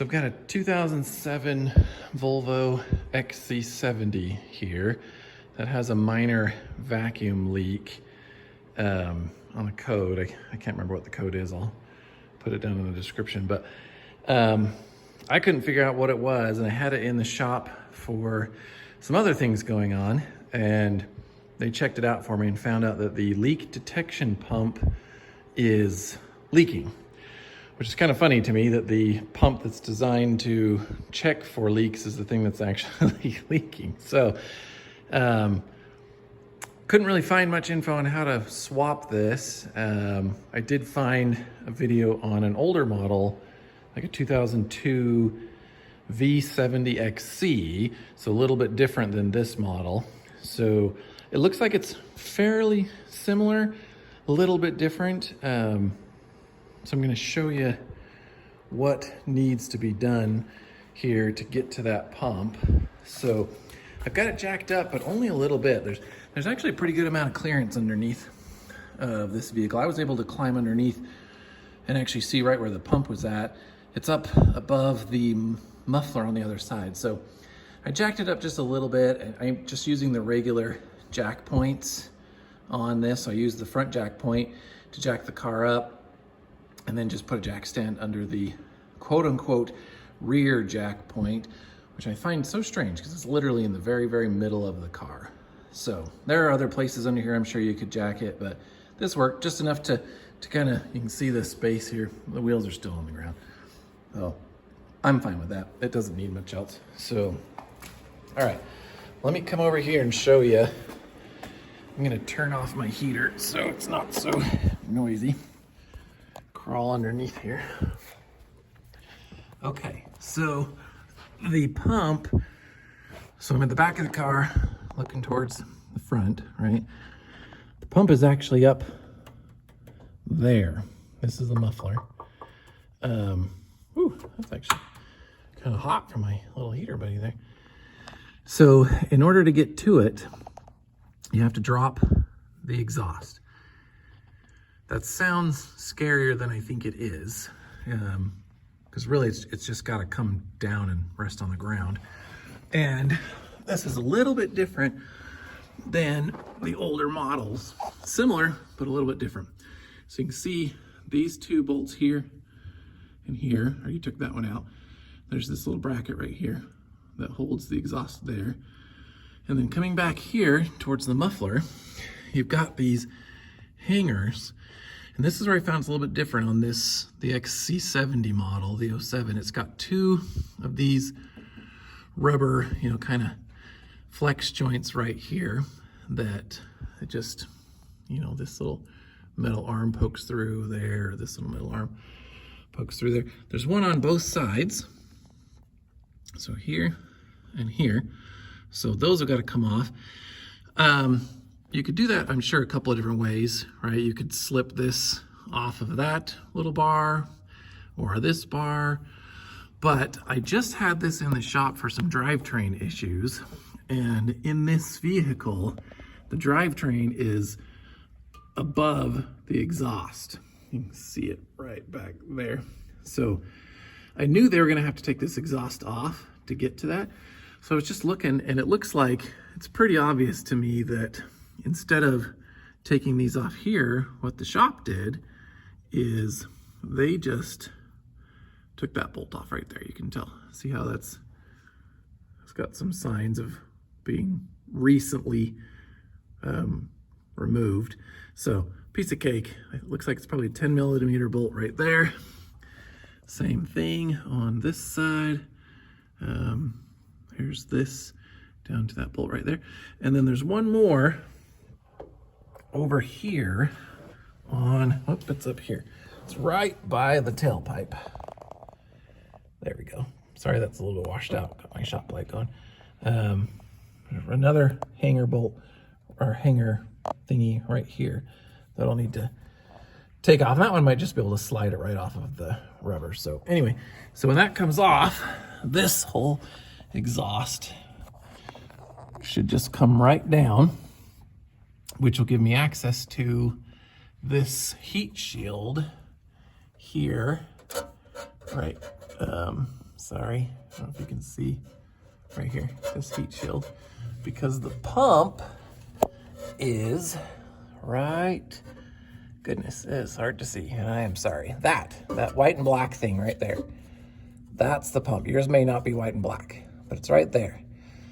So I've got a 2007 Volvo XC70 here that has a minor vacuum leak on the code. I can't remember what the code is. I'll put it down in the description. But I couldn't figure out what it was, and I had it in the shop for some other things going on, and they checked it out for me and found out that the leak detection pump is leaking. Which is kind of funny to me that the pump that's designed to check for leaks is the thing that's actually leaking. So couldn't really find much info on how to swap this. I did find a video on an older model, like a 2002 V70XC, so a little bit different than this model. So it looks like it's fairly similar, a little bit different. So I'm going to show you what needs to be done here to get to that pump. So I've got it jacked up, but only a little bit. There's actually a pretty good amount of clearance underneath of this vehicle. I was able to climb underneath and actually see right where the pump was at. It's up above the muffler on the other side. So I jacked it up just a little bit. I'm just using the regular jack points on this. I used the front jack point to jack the car up, and then just put a jack stand under the quote unquote rear jack point, which I find so strange because it's literally in the very, very middle of the car. So there are other places under here I'm sure you could jack it, but this worked just enough to kind of, you can see the space here. The wheels are still on the ground. So I'm fine with that. It doesn't need much else. So, all right, let me come over here and show you. I'm gonna turn off my heater so it's not so noisy. Crawl underneath here. Okay, so the pump, so I'm at the back of the car looking towards the front, right? The pump is actually up there. This is the muffler. Ooh, that's actually kind of hot for my little heater buddy there. So in order to get to it, you have to drop the exhaust. That sounds scarier than I think it is, because really it's just got to come down and rest on the ground. And this is a little bit different than the older models. Similar, but a little bit different. So you can see these two bolts here and here, or you took that one out. There's this little bracket right here that holds the exhaust there. And then coming back here towards the muffler, you've got these hangers. And this is where I found it's a little bit different on this, the XC70 model, the 07. It's got two of these rubber, kind of flex joints right here that it just, this little metal arm pokes through there, this little metal arm pokes through there. There's one on both sides. So here and here. So those have got to come off. You could do that, I'm sure, a couple of different ways, right? You could slip this off of that little bar or this bar, but I just had this in the shop for some drivetrain issues. And in this vehicle, the drivetrain is above the exhaust. You can see it right back there. So I knew they were gonna have to take this exhaust off to get to that. So I was just looking, and it looks like it's pretty obvious to me that instead of taking these off here, what the shop did is they just took that bolt off right there. You can tell, see how it's got some signs of being recently removed. So piece of cake. It looks like it's probably a 10mm bolt right there. Same thing on this side. Here's this down to that bolt right there. And then there's one more over here on, oh, it's up here. It's right by the tailpipe. There we go. Sorry, that's a little bit washed out. Got my shop light going. Another hanger bolt or hanger thingy right here that I'll need to take off. And that one might just be able to slide it right off of the rubber. So anyway, so when that comes off, this whole exhaust should just come right down, which will give me access to this heat shield here, right? Sorry, I don't know if you can see right here, this heat shield, because the pump is right, goodness, it's hard to see, and I am sorry. That white and black thing right there, that's the pump. Yours may not be white and black, but it's right there.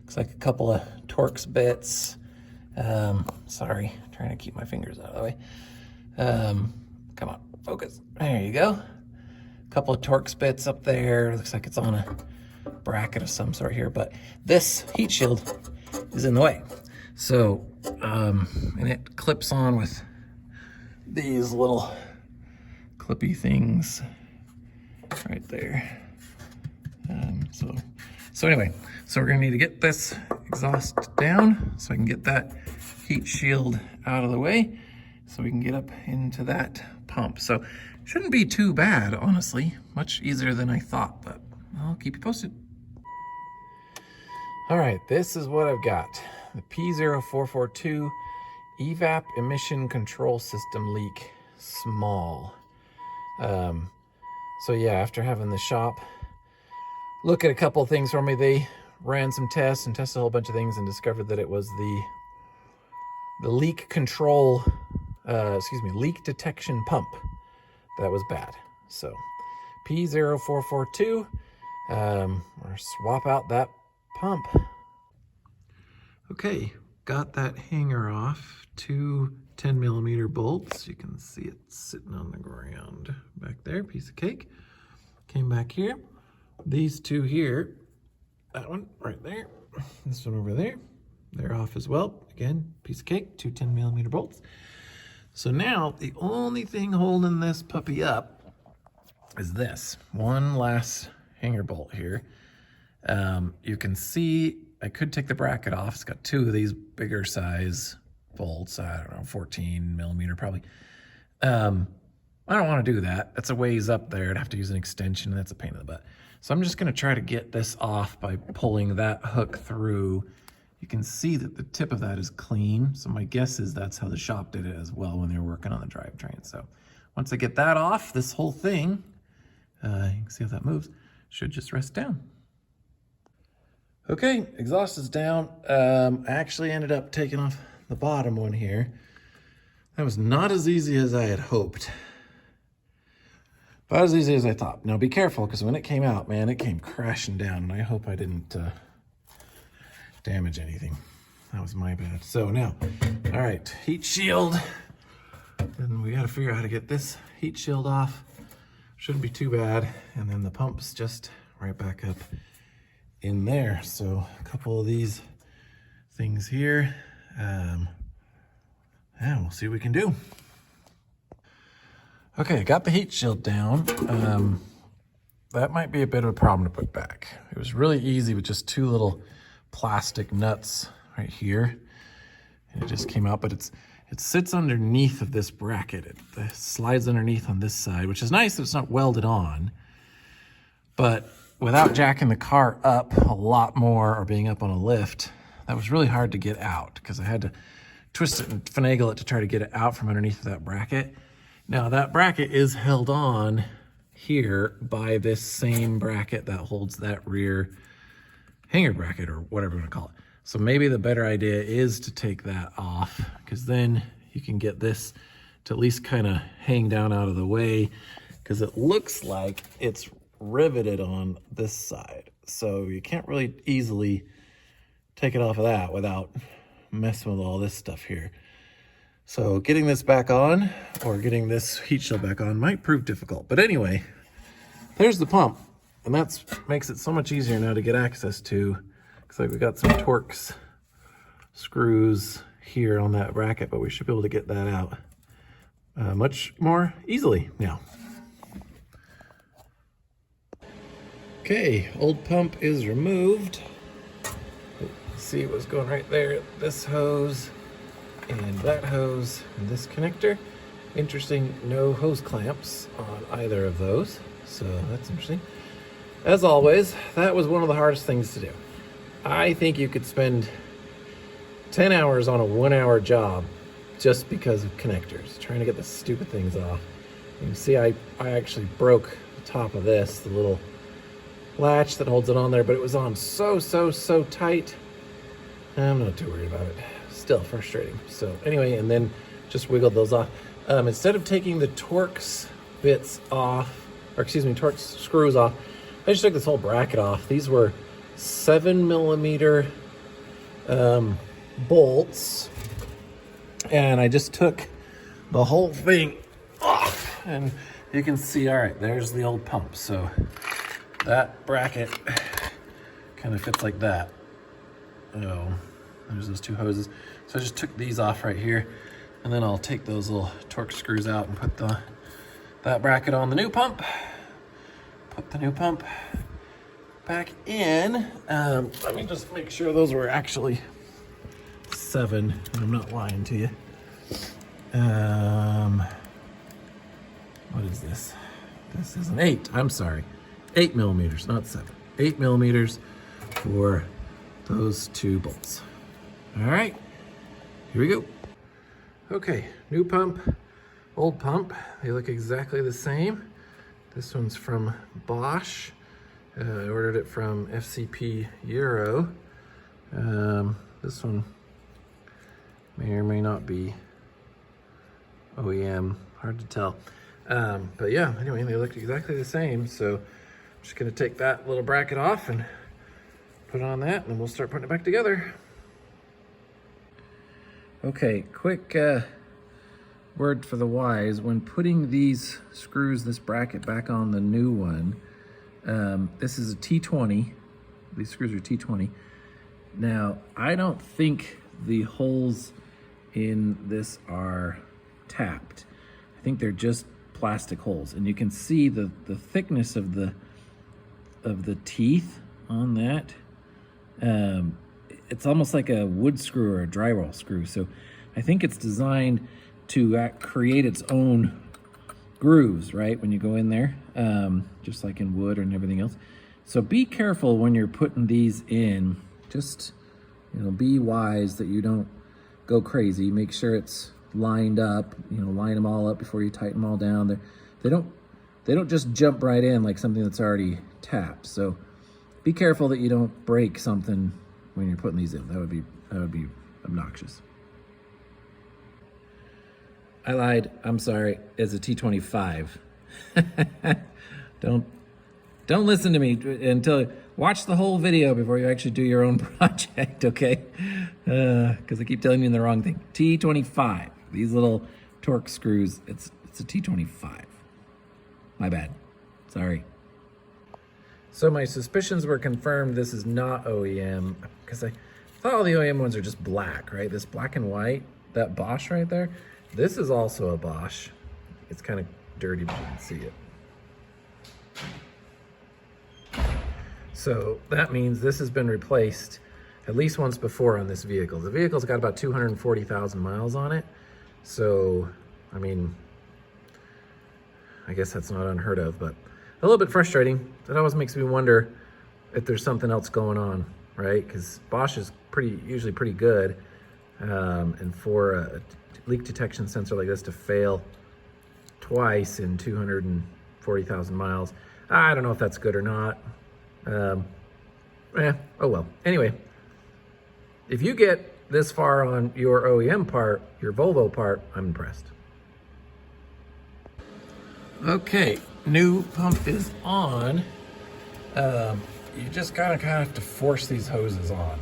Looks like a couple of Torx bits. Sorry, trying to keep my fingers out of the way. Come on, focus. There you go. A couple of Torx bits up there. Looks like it's on a bracket of some sort here, but this heat shield is in the way. So, and it clips on with these little clippy things right there. So anyway, so we're gonna need to get this exhaust down so I can get that heat shield out of the way so we can get up into that pump. So shouldn't be too bad, honestly. Much easier than I thought, but I'll keep you posted. All right, this is what I've got. The P0442 evap emission control system leak, small. So yeah, after having the shop look at a couple of things for me, they ran some tests and tested a whole bunch of things and discovered that it was the leak control, leak detection pump that was bad. So P0442, or swap out that pump. Okay, got that hanger off. 2 10mm bolts. You can see it sitting on the ground back there, piece of cake. Came back here. These two here, that one right there, this one over there, they're off as well. Again, piece of cake, 2 10mm bolts. So now the only thing holding this puppy up is this one last hanger bolt here. You can see I could take the bracket off. It's got 2 of these bigger size bolts, I don't know, 14mm probably. I don't want to do that. That's a ways up there. I'd have to use an extension, and that's a pain in the butt. So I'm just going to try to get this off by pulling that hook through. You can see that the tip of that is clean. So my guess is that's how the shop did it as well when they were working on the drivetrain. So once I get that off, this whole thing, you can see how that moves, should just rest down. Okay, exhaust is down. I actually ended up taking off the bottom one here. That was not as easy as I had hoped. About as easy as I thought. Now be careful, because when it came out, man, it came crashing down, and I hope I didn't damage anything. That was my bad. So now, all right, heat shield. And we got to figure out how to get this heat shield off. Shouldn't be too bad. And then the pump's just right back up in there. So a couple of these things here. Yeah, we'll see what we can do. Okay, I got the heat shield down. That might be a bit of a problem to put back. It was really easy with just 2 little plastic nuts right here. And it just came out, but it sits underneath of this bracket. It slides underneath on this side, which is nice that it's not welded on. But without jacking the car up a lot more or being up on a lift, that was really hard to get out because I had to twist it and finagle it to try to get it out from underneath of that bracket. Now that bracket is held on here by this same bracket that holds that rear hanger bracket or whatever you want to call it. So maybe the better idea is to take that off, because then you can get this to at least kind of hang down out of the way, because it looks like it's riveted on this side. So you can't really easily take it off of that without messing with all this stuff here. So getting this back on, or getting this heat shield back on, might prove difficult. But anyway, there's the pump. And that makes it so much easier now to get access to. Looks like we got some Torx screws here on that bracket, but we should be able to get that out much more easily now. Okay, old pump is removed. See what's going right there. This hose and that hose and this connector. Interesting, no hose clamps on either of those. So that's interesting. As always, that was one of the hardest things to do. I think you could spend 10 hours on a 1-hour job just because of connectors, trying to get the stupid things off. You can see I actually broke the top of this, the little latch that holds it on there, but it was on so tight. I'm not too worried about it. Still frustrating. So anyway, and then just wiggled those off. Instead of taking the Torx bits off, or excuse me, Torx screws off, I just took this whole bracket off. These were 7mm bolts, and I just took the whole thing off, and you can see, all right, there's the old pump. So that bracket kind of fits like that. Oh, there's those two hoses. So I just took these off right here, and then I'll take those little Torx screws out and put that bracket on the new pump. Put the new pump back in. Let me just make sure those were actually 7. I'm not lying to you. What is this? This is an 8. I'm sorry. 8mm, not 7. 8mm for those 2 bolts. All right, here we go. Okay, new pump, old pump. They look exactly the same. This one's from Bosch. I ordered it from FCP Euro. This one may or may not be OEM, hard to tell. But yeah, anyway, they look exactly the same. So I'm just gonna take that little bracket off and put it on that, and then we'll start putting it back together. Okay, quick word for the wise. When putting these screws, this bracket back on the new one, this is a T20. These screws are T20. Now, I don't think the holes in this are tapped. I think they're just plastic holes, and you can see the thickness of the teeth on that. It's almost like a wood screw or a drywall screw. So I think it's designed to create its own grooves, right? When you go in there, just like in wood and everything else. So be careful when you're putting these in. Just, be wise that you don't go crazy. Make sure it's lined up, line them all up before you tighten them all down. They don't just jump right in like something that's already tapped. So be careful that you don't break something when you're putting these in. That would be obnoxious. I lied. I'm sorry. It's a T25. Don't listen to me until watch the whole video before you actually do your own project, okay? Because I keep telling you the wrong thing. T25. These little Torx screws. It's a T25. My bad. Sorry. So my suspicions were confirmed. This is not OEM, because I thought all the OEM ones are just black, right? This black and white, that Bosch right there. This is also a Bosch. It's kind of dirty, but you can see it. So that means this has been replaced at least once before on this vehicle. The vehicle's got about 240,000 miles on it. So, I mean, I guess that's not unheard of, but a little bit frustrating. That always makes me wonder if there's something else going on, right? Because Bosch is usually pretty good, and for a leak detection sensor like this to fail twice in 240,000 miles, I don't know if that's good or not. Oh well. Anyway, if you get this far on your OEM part, your Volvo part, I'm impressed. Okay, new pump is on. You just kind of have to force these hoses on,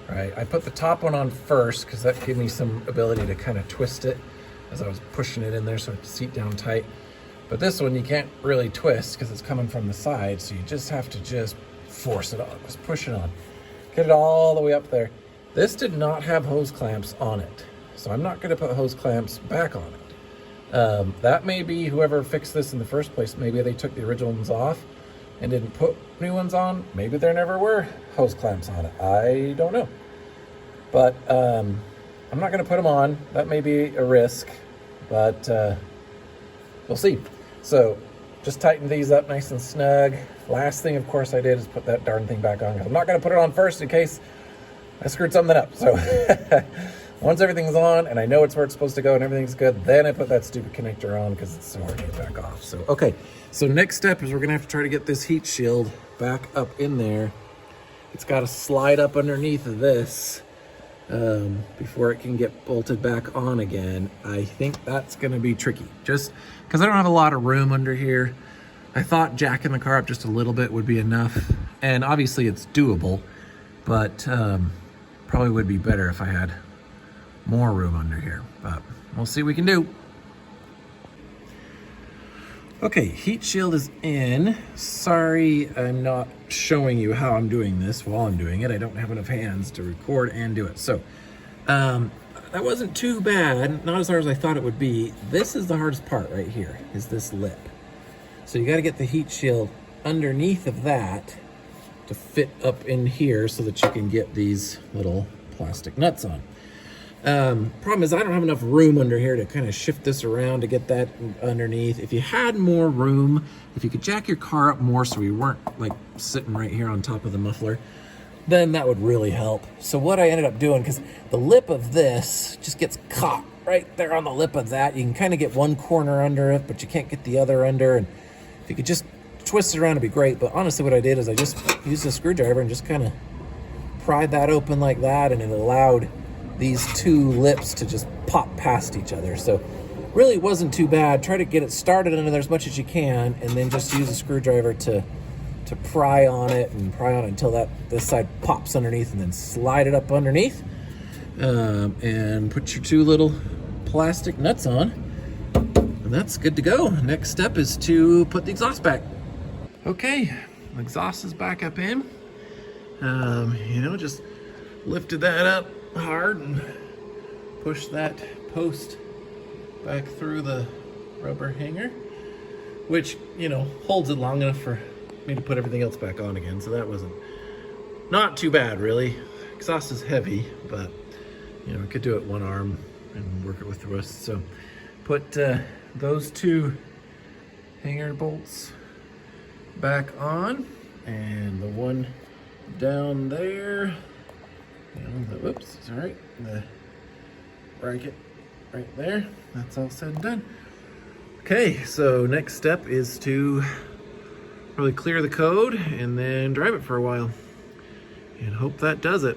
right? I put the top one on first because that gave me some ability to kind of twist it as I was pushing it in there so it seat down tight. But this one you can't really twist because it's coming from the side, so you just have to just force it on, just push it on. Get it all the way up there. This did not have hose clamps on it, so I'm not gonna put hose clamps back on it. That may be whoever fixed this in the first place. Maybe they took the original ones off and didn't put new ones on. Maybe there never were hose clamps on it. I don't know. But I'm not gonna put them on. That may be a risk, but we'll see. So just tighten these up nice and snug. Last thing, of course, I did is put that darn thing back on. I'm not gonna put it on first in case I screwed something up. So Once everything's on and I know it's where it's supposed to go and everything's good, then I put that stupid connector on because it's so hard to get back off. So, okay. So next step is we're gonna have to try to get this heat shield back up in there. It's got to slide up underneath of this before it can get bolted back on again. I think that's gonna be tricky, just because I don't have a lot of room under here. I thought jacking the car up just a little bit would be enough, and obviously it's doable, but probably would be better if I had more room under here, but we'll see what we can do. Okay, heat shield is in. Sorry, I'm not showing you how I'm doing this while I'm doing it. I don't have enough hands to record and do it. So that wasn't too bad, not as hard as I thought it would be. This is the hardest part right here, is this lip. So you gotta get the heat shield underneath of that to fit up in here so that you can get these little plastic nuts on. Problem is I don't have enough room under here to kind of shift this around to get that underneath. If you had more room, if you could jack your car up more so you weren't like sitting right here on top of the muffler, then that would really help. So what I ended up doing, because the lip of this just gets caught right there on the lip of that. You can kind of get one corner under it, but you can't get the other under. And if you could just twist it around, it'd be great. But honestly, what I did is I just used a screwdriver and just kind of pried that open like that, and it allowed these two lips to just pop past each other. So really it wasn't too bad. Try to get it started under there as much as you can, and then just use a screwdriver to pry on it and pry on it until this side pops underneath, and then slide it up underneath and put your two little plastic nuts on, and that's good to go. Next step is to put the exhaust back. Okay, the exhaust is back up in. You know, just lifted that up hard and push that post back through the rubber hanger, which, you know, holds it long enough for me to put everything else back on again. So that wasn't not too bad, really. Exhaust is heavy, but you know, I could do it one arm and work it with the rest. So put those two hanger bolts back on, and the one down there, whoops, it's all right, the bracket right there, that's all said and done. Okay, so next step is to really clear the code and then drive it for a while and hope that does it.